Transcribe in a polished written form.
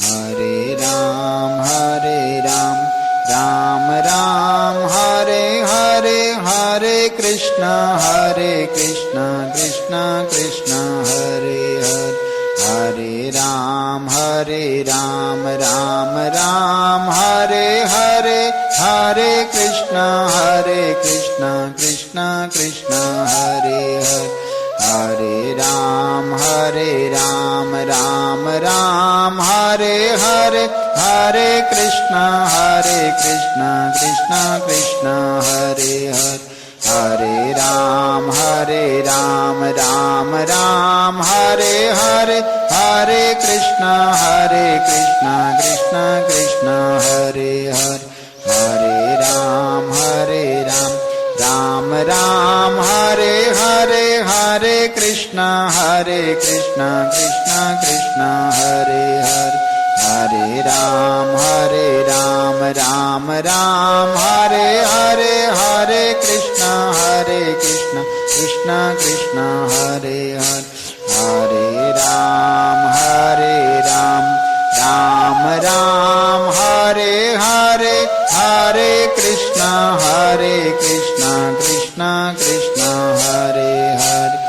Hare Ram Ram Ram Hare Hare, Hare Krishna Krishna Krishna Hare Hare, Hare Ram Ram Ram Hare Hare, Hare Krishna Krishna Krishna Hare Hare, Hare Ram Ram Ram Hare Hare, Hare Krishna Krishna Krishna Hare Hare, Hare Ram Ram Ram Hare Hare, Hare Krishna Krishna Krishna Hare Hare, Hare Ram Ram Ram Hare Hare, Hare Krishna Krishna Krishna Hare Hare, Hare Ram Ram Ram Hare Hare, Hare Krishna Krishna Krishna Hare Hare, Hare Ram Ram Ram Hare Hare, Hare Krishna Krishna Krishna